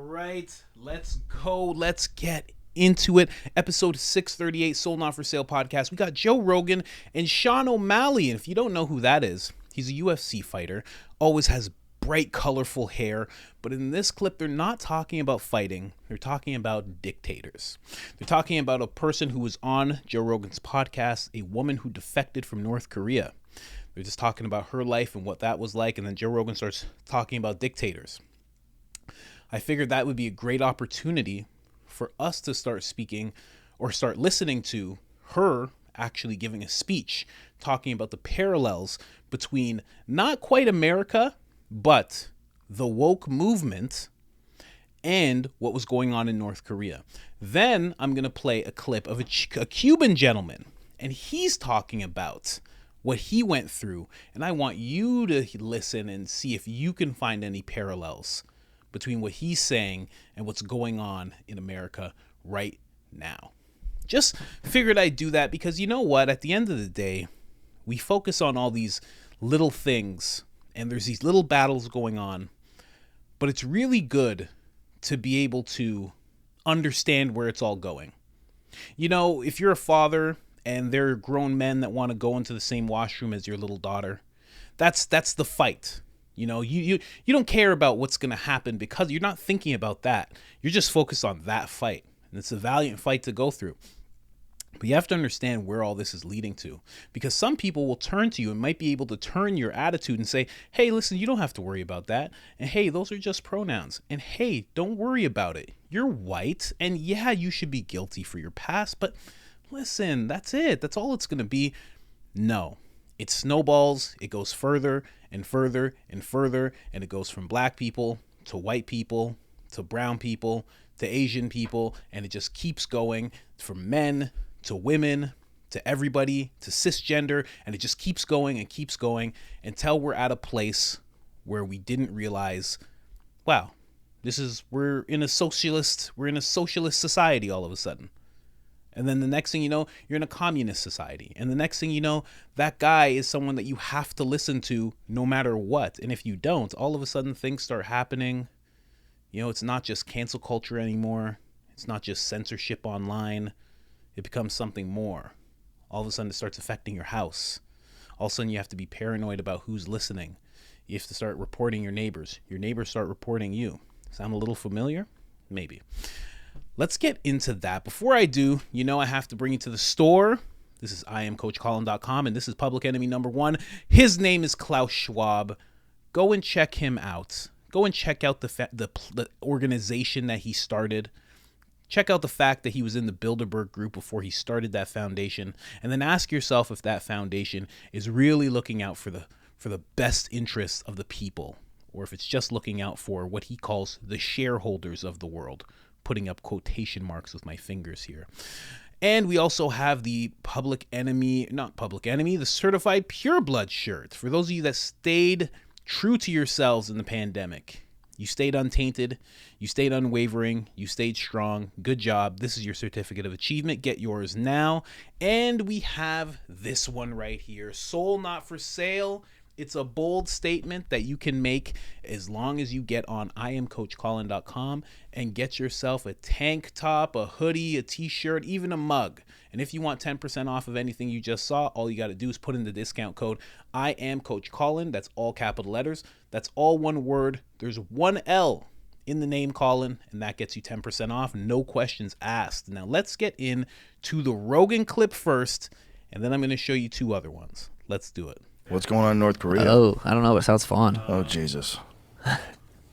right, let's go. Let's get into it. Episode 638, Soul Not For Sale podcast. We got Joe Rogan and Sean O'Malley. And if you don't know who that is, he's a UFC fighter, always has bright, colorful hair. But in this clip, they're not talking about fighting. They're talking about dictators. They're talking about a person who was on Joe Rogan's podcast, a woman who defected from North Korea. They're just talking about her life and what that was like. And then Joe Rogan starts talking about dictators. I figured that would be a great opportunity for us to start speaking or start listening to her actually giving a speech talking about the parallels between not quite America, but the woke movement and what was going on in North Korea. Then I'm going to play a clip of a Cuban gentleman, and he's talking about what he went through. And I want you to listen and see if you can find any parallels between what he's saying and what's going on in America right now. Just figured I'd do that because you know what? At the end of the day, we focus on all these little things and there's these little battles going on, but it's really good to be able to understand where it's all going. You know, if you're a father and there are grown men that want to go into the same washroom as your little daughter, that's the fight. You know, you don't care about what's going to happen because you're not thinking about that. You're just focused on that fight. And it's a valiant fight to go through. But you have to understand where all this is leading to. Because some people will turn to you and might be able to turn your attitude and say, hey, listen, you don't have to worry about that. And hey, those are just pronouns. And hey, don't worry about it. You're white. And yeah, you should be guilty for your past. But listen, that's it. That's all it's going to be. No. It snowballs, it goes further and further and further, and it goes from black people to white people to brown people to Asian people, and it just keeps going from men to women to everybody to cisgender, and it just keeps going until we're at a place where we didn't realize, wow, we're in a socialist society all of a sudden. And then the next thing you know, you're in a communist society. And the next thing you know, that guy is someone that you have to listen to no matter what. And if you don't, all of a sudden things start happening. You know, it's not just cancel culture anymore. It's not just censorship online. It becomes something more. All of a sudden it starts affecting your house. All of a sudden you have to be paranoid about who's listening. You have to start reporting your neighbors. Your neighbors start reporting you. Sound a little familiar? Maybe. Let's get into that. Before I do, you know I have to bring you to the store. This is IamCoachColin.com, and this is public enemy number one. His name is Klaus Schwab. Go and check him out. Go and check out the organization that he started. Check out the fact that he was in the Bilderberg group before he started that foundation, and then ask yourself if that foundation is really looking out for the best interests of the people, or if it's just looking out for what he calls the shareholders of the world. Putting up quotation marks with my fingers here. And we also have the the certified pure blood shirt. For those of you that stayed true to yourselves in the pandemic, you stayed untainted, you stayed unwavering, you stayed strong. Good job. This is your certificate of achievement. Get yours now. And we have this one right here. Soul Not For Sale. It's a bold statement that you can make as long as you get on IamCoachColin.com and get yourself a tank top, a hoodie, a t-shirt, even a mug. And if you want 10% off of anything you just saw, all you got to do is put in the discount code IamCoachColin. That's all capital letters. That's all one word. There's one L in the name Colin, and that gets you 10% off. No questions asked. Now let's get into the Rogan clip first, and then I'm going to show you two other ones. Let's do it. What's going on in North Korea? Oh, I don't know. It sounds fun. Oh, Jesus.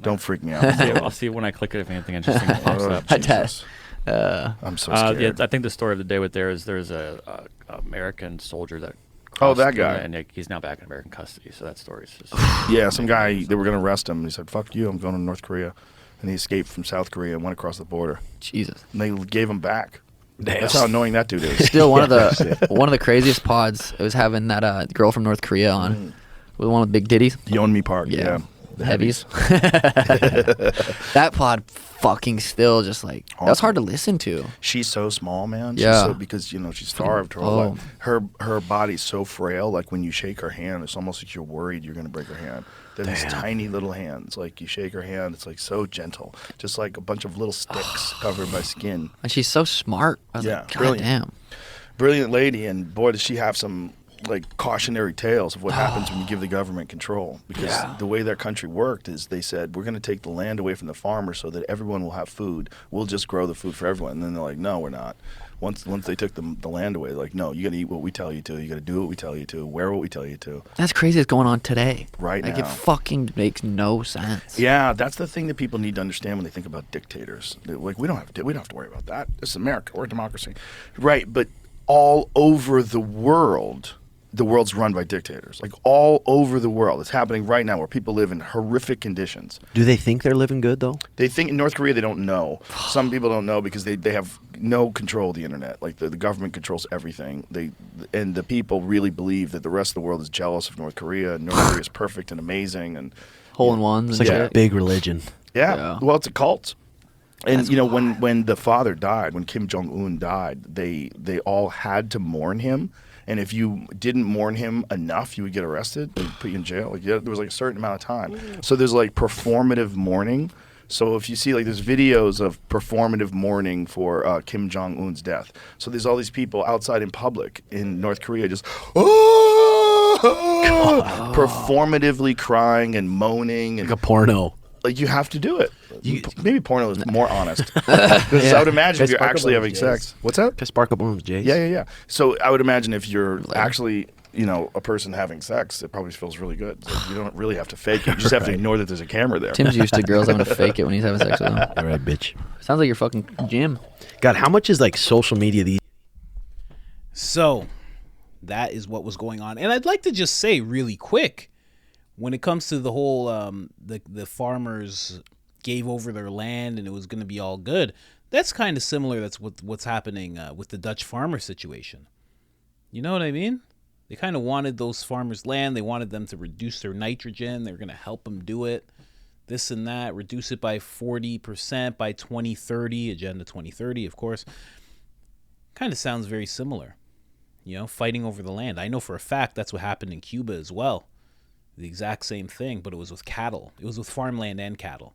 Don't freak me out. I'll see when I click it if anything interesting pops up. Jesus. I'm so scared. Yeah, I think the story of the day with there's a American soldier that that guy. and he's now back in American custody. So that story is just yeah, some guy, they were going to arrest him. He said, fuck you, I'm going to North Korea. And he escaped from South Korea and went across the border. Jesus. And they gave him back. That's how annoying that dude is. Still one of the craziest pods. It was having that girl from North Korea on, with one with big titties. Yeonmi Park. Yeah. The heavies. That pod fucking still just like that was hard to listen to. She's so small, man. She's Yeah. so, because she's starved her whole life. Her body's so frail. Like when you shake her hand, it's almost like you're worried you're gonna break her hand. They're these tiny little hands. Like you shake her hand, it's like so gentle, just like a bunch of little sticks covered by skin. And she's so smart. I was like, God brilliant. damn. Brilliant lady, and boy, does she have some like cautionary tales of what happens when you give the government control. Because the way their country worked is they said, we're going to take the land away from the farmers so that everyone will have food. We'll just grow the food for everyone. And then they're like, no, we're not. Once they took the land away, they're like, no, you got to eat what we tell you to. You got to do what we tell you to. Wear what we tell you to. That's crazy. It's going on today. Right like now. It fucking makes no sense. Yeah, that's the thing that people need to understand when they think about dictators. Like we don't have to worry about that. This is America. We're a democracy, right? But all over the world, the world's run by dictators. Like all over the world, it's happening right now where people live in horrific conditions. Do they think they're living good though? They think in North Korea they don't know. Some people don't know because they have no control of the internet. Like the government controls everything. And the people really believe that the rest of the world is jealous of North Korea. And North Korea is perfect and amazing and Hole in ones. It's And like shit. a big religion. yeah. Well, it's a cult. And when the father died, when Kim Jong-un died, they all had to mourn him. And if you didn't mourn him enough, you would get arrested. They'd put you in jail. Like there was like a certain amount of time. So there's like performative mourning. So if you see like there's videos of performative mourning for Kim Jong-un's death. So there's all these people outside in public in North Korea just performatively crying and moaning and Like a porno. like you have to do it. Maybe porno is more honest. Because I would imagine if you're actually having sex. What's that? To spark up women's Jays. Yeah. So I would imagine if you're actually, a person having sex, it probably feels really good. So you don't really have to fake it. You just have to ignore that there's a camera there. Tim's used to girls having to fake it when he's having sex with them. All right, bitch. Sounds like your fucking gym. God, how much is like social media these? So that is what was going on. And I'd like to just say really quick, when it comes to the whole the farmers gave over their land and it was going to be all good, that's kind of similar. That's what's happening with the Dutch farmer situation. You know what I mean? They kind of wanted those farmers' land. They wanted them to reduce their nitrogen. They were going to help them do it. This and that, reduce it by 40% by 2030, Agenda 2030, of course. Kind of sounds very similar. Fighting over the land. I know for a fact that's what happened in Cuba as well. The exact same thing, but it was with cattle. It was with farmland and cattle.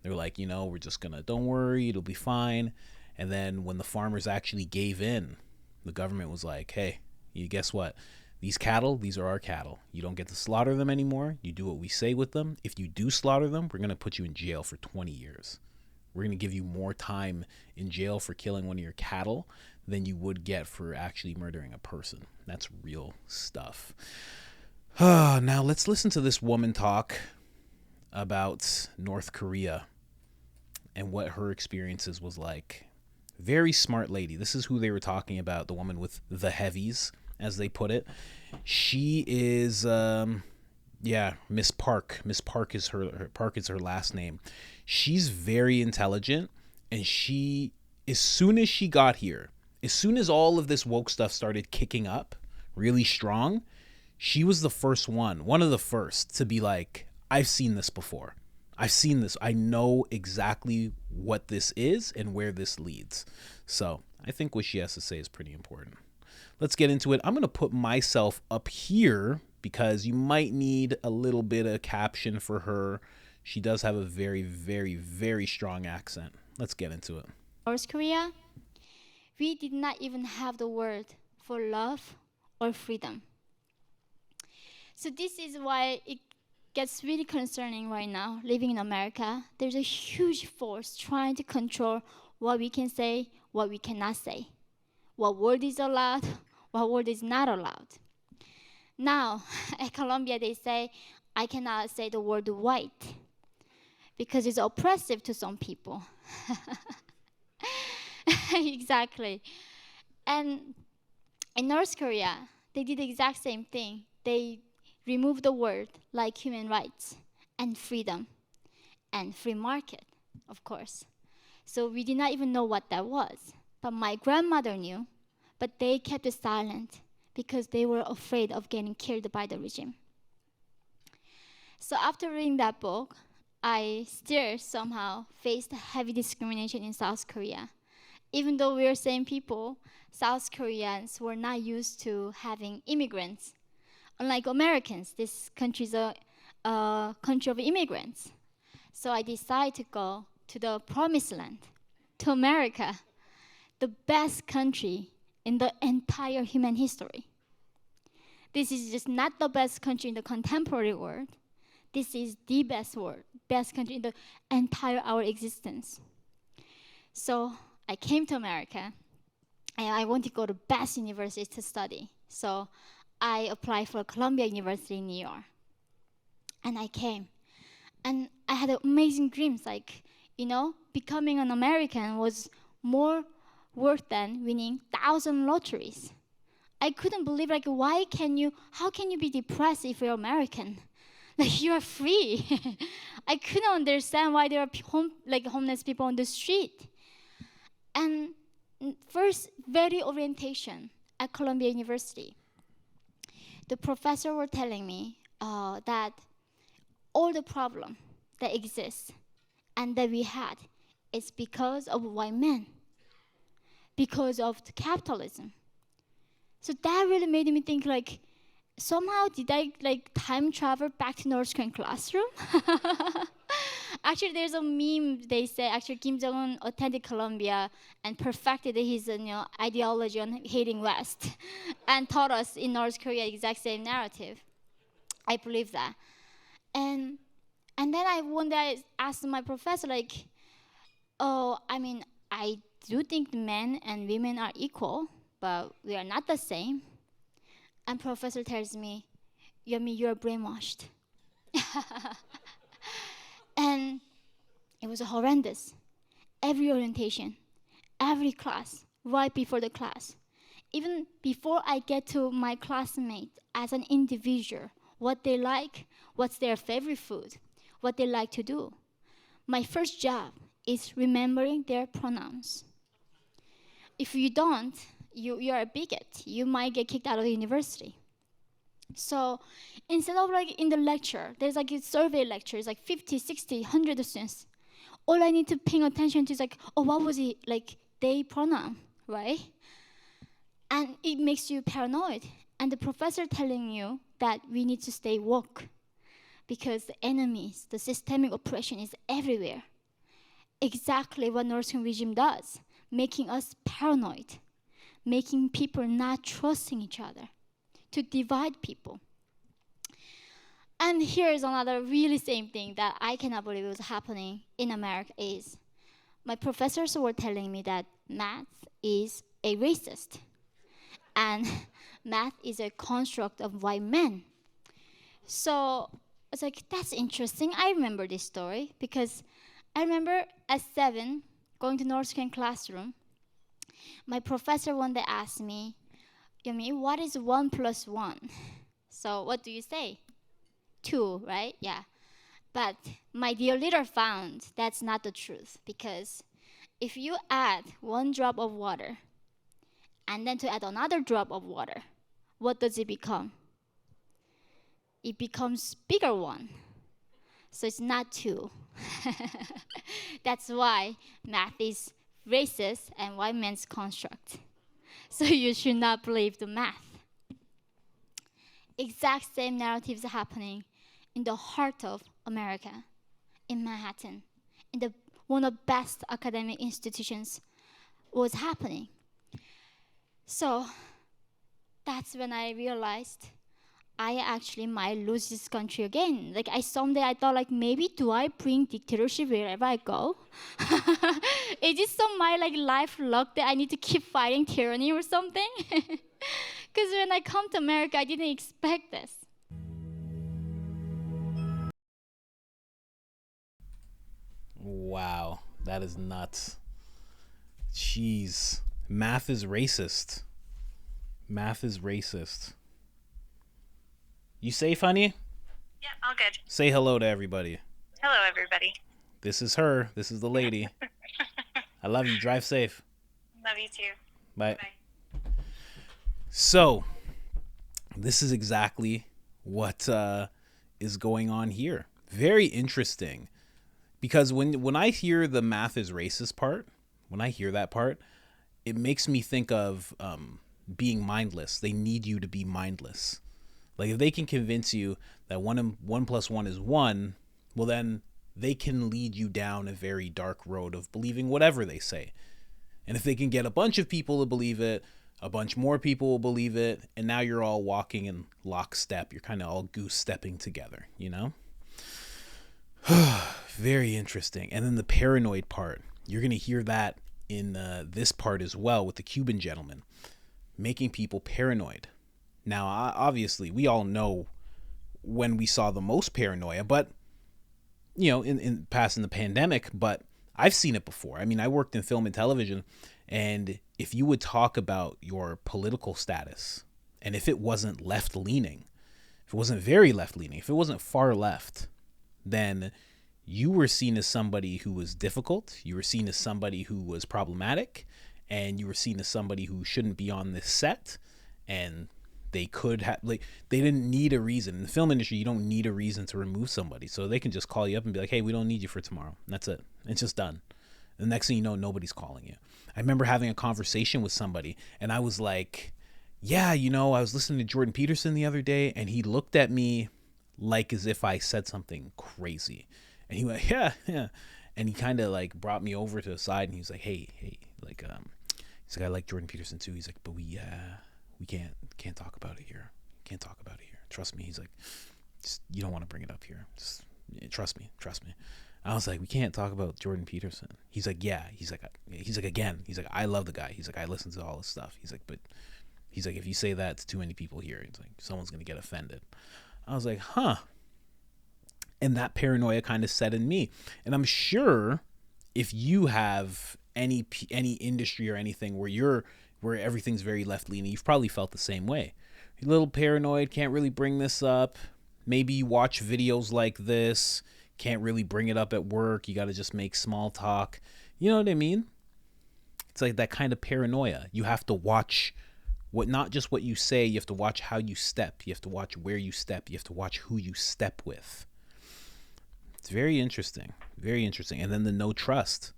They were like, we're just going to, don't worry, it'll be fine. And then when the farmers actually gave in, the government was like, hey, you guess what? These cattle, these are our cattle. You don't get to slaughter them anymore. You do what we say with them. If you do slaughter them, we're going to put you in jail for 20 years. We're going to give you more time in jail for killing one of your cattle than you would get for actually murdering a person. That's real stuff. Now let's listen to this woman talk about North Korea and what her experiences was like. Very smart lady. This is who they were talking about, the woman with the heavies, as they put it. She is Miss Park. Miss Park is her last name. She's very intelligent, and she, as soon as she got here, as soon as all of this woke stuff started kicking up really strong, she was the first one of the first to be like, I've seen this before. I've seen this. I know exactly what this is and where this leads. So I think what she has to say is pretty important. Let's get into it. I'm going to put myself up here because you might need a little bit of caption for her. She does have a very, very, very strong accent. Let's get into it. North Korea, we did not even have the word for love or freedom. So this is why it gets really concerning right now, living in America. There's a huge force trying to control what we can say, what we cannot say, what word is allowed, what word is not allowed. Now, at Columbia, they say, I cannot say the word white because it's oppressive to some people. Exactly. And in North Korea, they did the exact same thing. They removed the word like human rights and freedom and free market, of course. So we did not even know what that was. But my grandmother knew, but they kept it silent because they were afraid of getting killed by the regime. So after reading that book, I still somehow faced heavy discrimination in South Korea. Even though we are same people, South Koreans were not used to having immigrants. Unlike Americans, this country is a country of immigrants. So I decided to go to the promised land, to America, the best country in the entire human history. This is just not the best country in the contemporary world. This is the best country in the entire our existence. So I came to America, and I want to go to best university to study. So I applied for Columbia University in New York. And I came. And I had amazing dreams, like, becoming an American was more worth than winning 1,000 lotteries. I couldn't believe, how can you be depressed if you're American? Like, you are free. I couldn't understand why there are homeless people on the street. And first, very orientation at Columbia University. The professor were telling me that all the problem that exists and that we had is because of white men, because of the capitalism. So that really made me think, somehow did I time travel back to North Korean classroom? Actually, there's a meme. They say actually Kim Jong-un attended Columbia and perfected his ideology on hating West, and taught us in North Korea exact same narrative. I believe that, and then one day I asked my professor I do think men and women are equal, but we are not the same. And professor tells me, you're brainwashed. And it was horrendous. Every orientation, every class, right before the class, even before I get to my classmate as an individual, what they like, what's their favorite food, what they like to do. My first job is remembering their pronouns. If you don't, you're a bigot. You might get kicked out of the university. So instead of in the lecture, there's a survey lecture, it's 50, 60, 100 students. All I need to pay attention to is what was it, they pronoun, right? And it makes you paranoid. And the professor telling you that we need to stay woke because the enemies, the systemic oppression is everywhere. Exactly what North Korean regime does, making us paranoid, making people not trusting each other, to divide people. And here's another really same thing that I cannot believe was happening in America is my professors were telling me that math is a racist. And math is a construct of white men. So it's that's interesting. I remember this story because I remember at 7, going to North Korean classroom, my professor one day asked me, what is 1 plus 1? So what do you say? 2, right? Yeah. But my dear leader found that's not the truth because if you add 1 drop of water and then to add another drop of water, what does it become? It becomes bigger one. So it's not 2. That's why math is racist and white man's construct. So you should not believe the math. Exact same narratives are happening in the heart of America, in Manhattan, in one of the best academic institutions was happening. So that's when I realized I actually might lose this country again. Someday I thought maybe do I bring dictatorship wherever I go? Is it some my life luck that I need to keep fighting tyranny or something? Because when I come to America, I didn't expect this. Wow, that is nuts. Jeez. Math is racist. Math is racist. You safe, honey? Yeah, all good. Say hello to everybody. Hello, everybody. This is her. This is the lady. I love you. Drive safe. Love you too. Bye. Bye. So, this is exactly what is going on here. Very interesting. Because when I hear the math is racist part, when I hear that part, it makes me think of being mindless. They need you to be mindless. Like if they can convince you that 1 plus 1 is 1, well then they can lead you down a very dark road of believing whatever they say. And if they can get a bunch of people to believe it, a bunch more people will believe it, and now you're all walking in lockstep. You're kind of all goose stepping together, you know? Very interesting. And then the paranoid part. You're going to hear that in this part as well with the Cuban gentleman. Making people paranoid. Now, obviously, we all know when we saw the most paranoia, but, you know, in passing the pandemic, but I've seen it before. I mean, I worked in film and television, and if you would talk about your political status, and if it wasn't left-leaning, if it wasn't very left-leaning, if it wasn't far left, then you were seen as somebody who was difficult, you were seen as somebody who was problematic, and you were seen as somebody who shouldn't be on this set, and they could have, like, they didn't need a reason. In the film industry, you don't need a reason to remove somebody, so they can just call you up and be like, hey, we don't need you for tomorrow. And that's it. It's just done. The next thing you know, nobody's calling you. I remember having a conversation with somebody, and I was like, yeah, you know, I was listening to Jordan Peterson the other day, and he looked at me like as if I said something crazy. And he went, yeah. And he kind of like brought me over to the side, and he was like, hey, like, he's like, I like Jordan Peterson too. He's like, but we can't talk about it here. Can't talk about it here. Trust me. He's like, you don't want to bring it up here. Just trust me. I was like, we can't talk about Jordan Peterson. He's like, yeah. He's like, again. He's like, I love the guy. He's like, I listen to all his stuff. He's like, but he's like, if you say that to too many people here, it's like someone's gonna get offended. I was like, huh. And that paranoia kind of set in me. And I'm sure if you have any industry or anything where everything's very left leaning, you've probably felt the same way. You're a little paranoid, can't really bring this up. Maybe you watch videos like this, can't really bring it up at work. You got to just make small talk. You know what I mean? It's like that kind of paranoia. You have to watch not just what you say, you have to watch how you step. You have to watch where you step. You have to watch who you step with. It's very interesting. Very interesting. And then the no trust.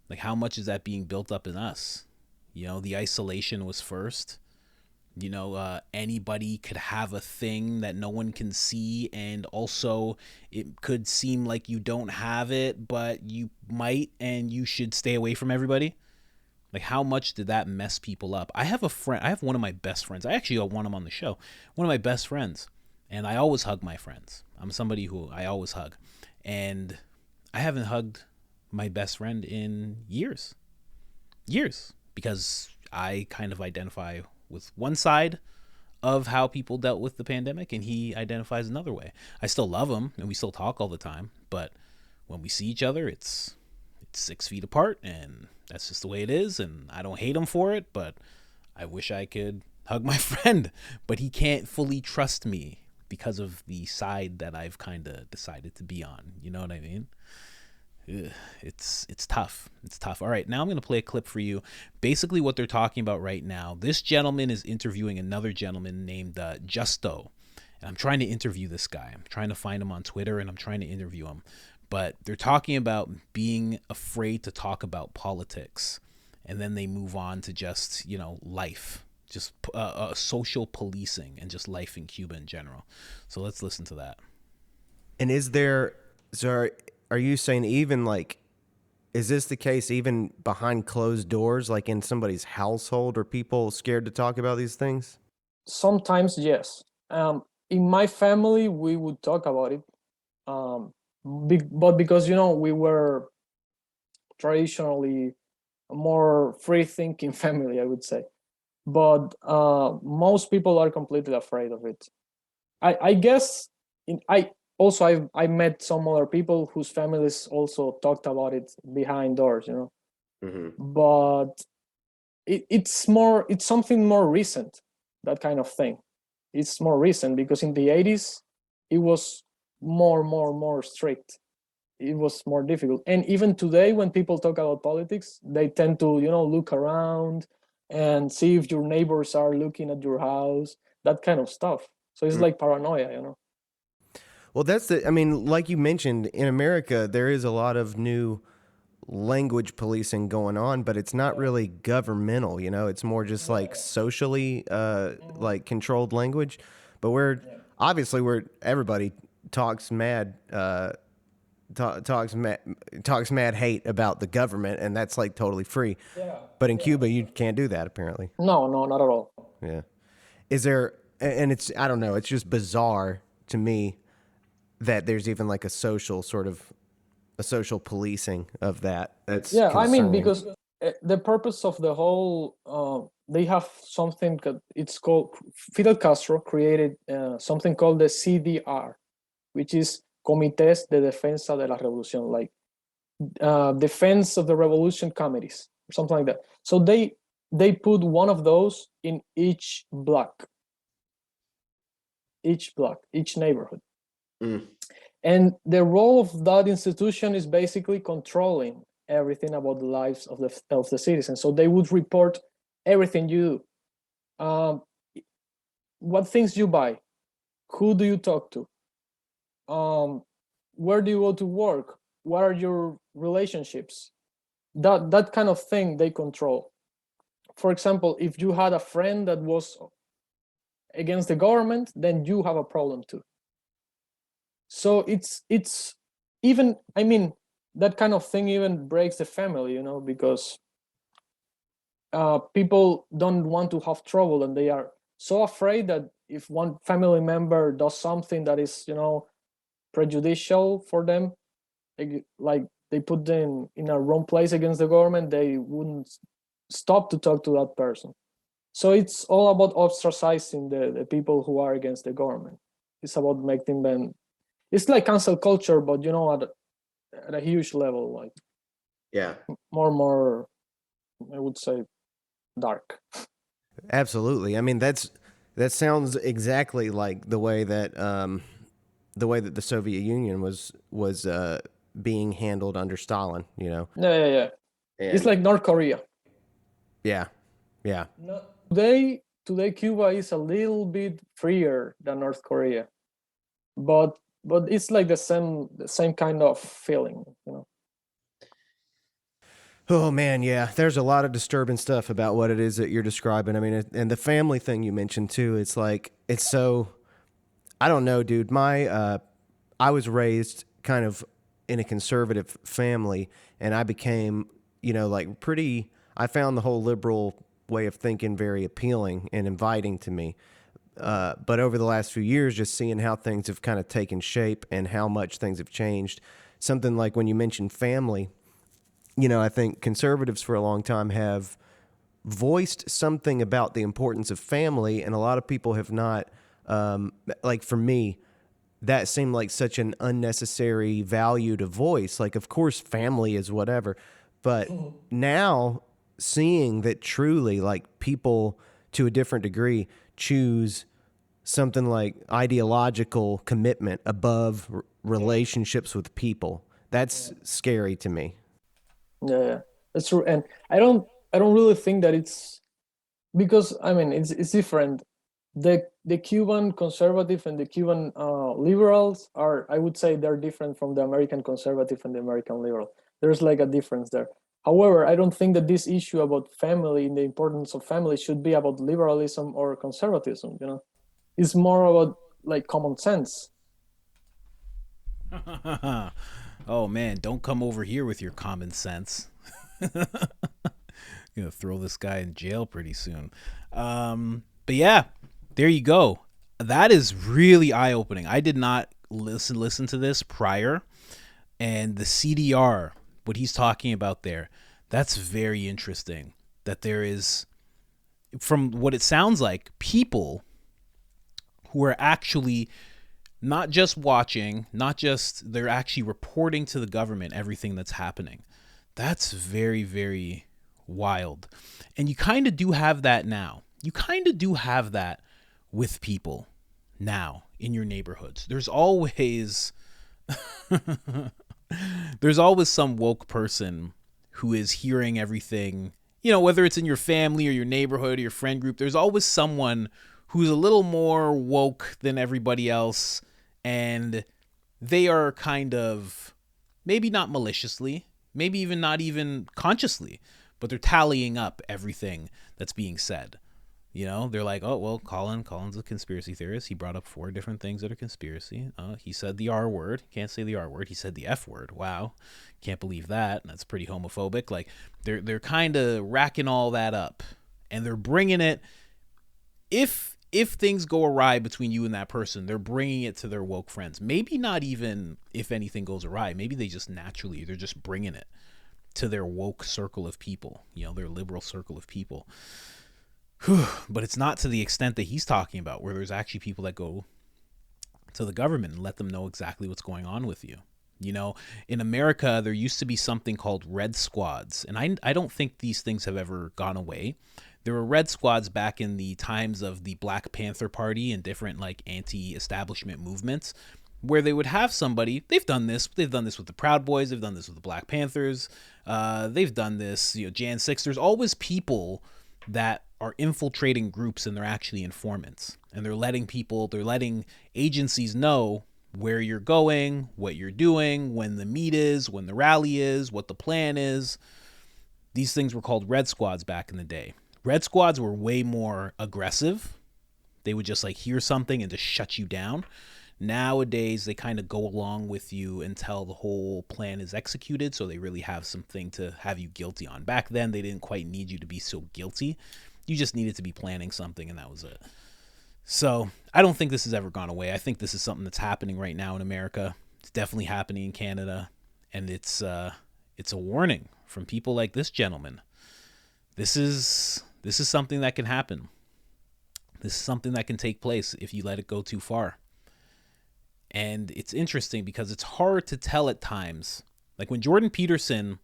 Like, how much is that being built up in us? You know, the isolation was first. You know, anybody could have a thing that no one can see, and also it could seem like you don't have it, but you might, and you should stay away from everybody. Like, how much did that mess people up? I have one of my best friends. I actually want him on the show. One of my best friends. And I always hug my friends. I'm somebody who I always hug. And I haven't hugged my best friend in years. Because I kind of identify with one side of how people dealt with the pandemic, and he identifies another way. I still love him, and we still talk all the time, but when we see each other, it's 6 feet apart, and that's just the way it is, and I don't hate him for it, but I wish I could hug my friend, but he can't fully trust me because of the side that I've kind of decided to be on. You know what I mean? It's tough. It's tough. All right, now I'm going to play a clip for you. Basically what they're talking about right now, this gentleman is interviewing another gentleman named Justo. And I'm trying to interview this guy. I'm trying to find him on Twitter, and I'm trying to interview him. But they're talking about being afraid to talk about politics. And then they move on to just, you know, life. Just social policing and just life in Cuba in general. So let's listen to that. And are you saying even like, is this the case even behind closed doors, like in somebody's household? Are people scared to talk about these things? Sometimes, yes. In my family, we would talk about it. But because, you know, we were traditionally a more free-thinking family, I would say. But most people are completely afraid of it. I guess I met some other people whose families also talked about it behind doors, you know. Mm-hmm. But it's something more recent, that kind of thing. It's more recent because in the 80s, it was more strict. It was more difficult. And even today, when people talk about politics, they tend to, you know, look around and see if your neighbors are looking at your house, that kind of stuff. So it's like paranoia, you know. Well, I mean, like you mentioned, in America, there is a lot of new language policing going on, but it's not really governmental, it's more just like socially, like controlled language. But obviously everybody talks mad, talks mad hate about the government, and that's like totally free. But in Cuba, you can't do that apparently. No, not at all. Yeah. Is there, and I don't know, it's just bizarre to me that there's even like a social policing of that. That's I mean, concerning. because the purpose of the whole, they have something it's called, Fidel Castro created something called the CDR, which is Comités de Defensa de la Revolución, like defense of the revolution committees or something like that. So they put one of those in each block, each neighborhood. And the role of that institution is basically controlling everything about the lives of the citizens. So they would report everything you do, what things you buy, who do you talk to, where do you go to work, what are your relationships, that kind of thing they control. For example, if you had a friend that was against the government, then you have a problem too. So it's even, I mean, that kind of thing even breaks the family, because people don't want to have trouble, and they are so afraid that if one family member does something that is, prejudicial for them, like they put them in a wrong place against the government, they wouldn't stop to talk to that person. So it's all about ostracizing the people who are against the government. It's about making them, it's like cancel culture, but at a huge level, like more, I would say, dark. Absolutely. I mean, that sounds exactly like the way that the Soviet Union was being handled under Stalin. Yeah. And it's like North Korea. Yeah. Today Cuba is a little bit freer than North Korea, but it's like the same kind of feeling, Oh man, yeah. There's a lot of disturbing stuff about what it is that you're describing. I mean, and the family thing you mentioned too. It's like, it's so, I don't know, dude. I was raised kind of in a conservative family, and I became, I found the whole liberal way of thinking very appealing and inviting to me. But over the last few years, just seeing how things have kind of taken shape and how much things have changed, something like when you mentioned family, I think conservatives for a long time have voiced something about the importance of family, and a lot of people have not, like for me, that seemed like such an unnecessary value to voice. Like, of course, family is whatever, but now seeing that truly, like, people to a different degree choose something like ideological commitment above relationships with people. That's scary to me. Yeah, that's true. And I don't really think that it's, because I mean it's different. The Cuban conservative and the Cuban liberals are, I would say, they're different from the American conservative and the American liberal. There's like a difference there. However, I don't think that this issue about family and the importance of family should be about liberalism or conservatism. It's more about like common sense. Oh man, don't come over here with your common sense. Gonna throw this guy in jail pretty soon. But yeah, there you go. That is really eye-opening. I did not listen to this prior, and the CDR, what he's talking about there, that's very interesting. That there is, from what it sounds like, people who are actually not just watching, they're actually reporting to the government everything that's happening. That's very, very wild. And you kind of do have that now. You kind of do have that with people now in your neighborhoods. There's always some woke person who is hearing everything, whether it's in your family or your neighborhood or your friend group. There's always someone who's a little more woke than everybody else, and they are kind of, maybe not maliciously, maybe even not even consciously, but they're tallying up everything that's being said. You know, they're like, oh, well, Colin's a conspiracy theorist. He brought up 4 different things that are conspiracy. He said the R word. Can't say the R word. He said the F word. Wow. Can't believe that. That's pretty homophobic. Like, they're kind of racking all that up. And they're bringing it, if things go awry between you and that person, they're bringing it to their woke friends. Maybe not even if anything goes awry. Maybe they just naturally, they're just bringing it to their woke circle of people, you know, their liberal circle of people. But it's not to the extent that he's talking about, where there's actually people that go to the government and let them know exactly what's going on with you. You know, in America, there used to be something called red squads. And I don't think these things have ever gone away. There were red squads back in the times of the Black Panther Party and different like anti-establishment movements, where they would have somebody. They've done this with the Proud Boys. They've done this with the Black Panthers. They've done this, you know, Jan 6. There's always people that are infiltrating groups, and they're actually informants, and they're letting agencies know where you're going, what you're doing, when the meet is, when the rally is, what the plan is. These things were called red squads back in the day. Red squads were way more aggressive. They would just like hear something and just shut you down. Nowadays, they kind of go along with you until the whole plan is executed, so they really have something to have you guilty on. Back then, they didn't quite need you to be so guilty. You just needed to be planning something, and that was it. So I don't think this has ever gone away. I think this is something that's happening right now in America. It's definitely happening in Canada, and it's a warning from people like this gentleman. This is something that can happen. This is something that can take place if you let it go too far. And it's interesting because it's hard to tell at times. Like when Jordan Peterson,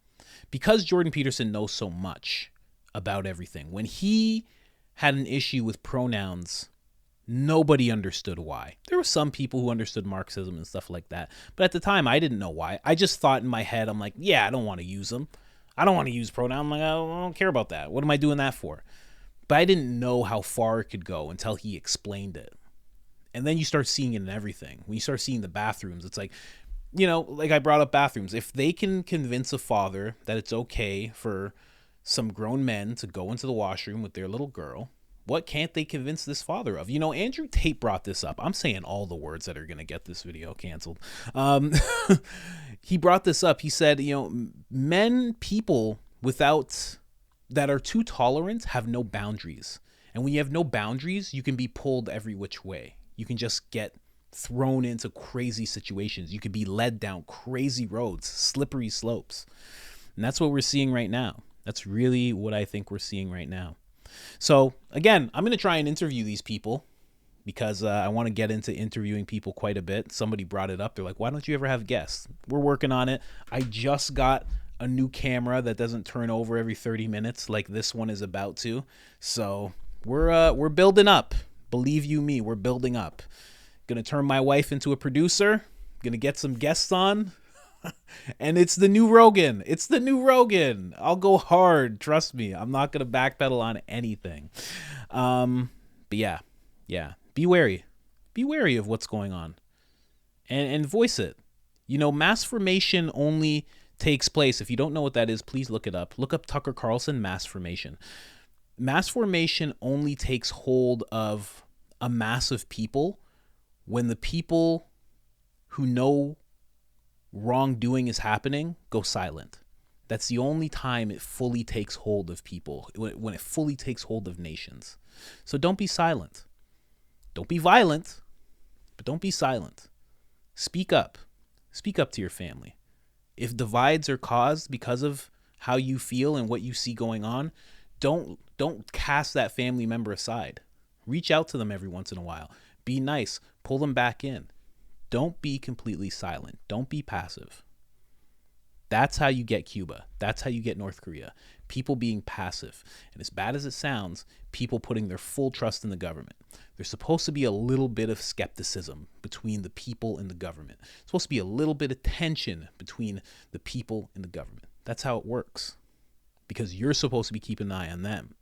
because Jordan Peterson knows so much about everything, when he had an issue with pronouns, nobody understood why. There were some people who understood Marxism and stuff like that. But at the time, I didn't know why. I just thought in my head, I'm like, yeah, I don't want to use them. I don't want to use pronouns. I'm like, I don't care about that. What am I doing that for? But I didn't know how far it could go until he explained it. And then you start seeing it in everything. When you start seeing the bathrooms, it's like, you know, like I brought up bathrooms. If they can convince a father that it's okay for some grown men to go into the washroom with their little girl, what can't they convince this father of? You know, Andrew Tate brought this up. I'm saying all the words that are going to get this video canceled. He brought this up. He said, you know, people that are too tolerant have no boundaries. And when you have no boundaries, you can be pulled every which way. You can just get thrown into crazy situations. You could be led down crazy roads, slippery slopes. And that's what we're seeing right now. That's really what I think we're seeing right now. So again, I'm going to try and interview these people because I want to get into interviewing people quite a bit. Somebody brought it up. They're like, why don't you ever have guests? We're working on it. I just got a new camera that doesn't turn over every 30 minutes like this one is about to. So we're building up. Believe you me, we're building up. Gonna turn my wife into a producer. Gonna get some guests on. And it's the new Rogan. It's the new Rogan. I'll go hard. Trust me. I'm not gonna backpedal on anything. But yeah. Be wary. Be wary of what's going on. And voice it. You know, mass formation only takes place. If you don't know what that is, please look it up. Look up Tucker Carlson, mass formation. Mass formation only takes hold of a mass of people when the people who know wrongdoing is happening go silent. That's the only time it fully takes hold of people, when it fully takes hold of nations. So don't be silent. Don't be violent, but don't be silent. Speak up. Speak up to your family. If divides are caused because of how you feel and what you see going on, don't cast that family member aside. Reach out to them every once in a while. Be nice. Pull them back in. Don't be completely silent. Don't be passive. That's how you get Cuba. That's how you get North Korea. People being passive. And as bad as it sounds, people putting their full trust in the government. There's supposed to be a little bit of skepticism between the people and the government. There's supposed to be a little bit of tension between the people and the government. That's how it works. Because you're supposed to be keeping an eye on them.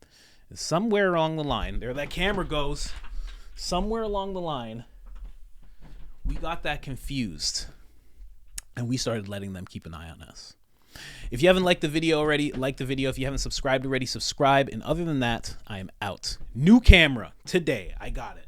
And somewhere along the line, there that camera goes, somewhere along the line, we got that confused. and we started letting them keep an eye on us. If you haven't liked the video already, like the video. If you haven't subscribed already, subscribe. And other than that, I am out. New camera today. I got it.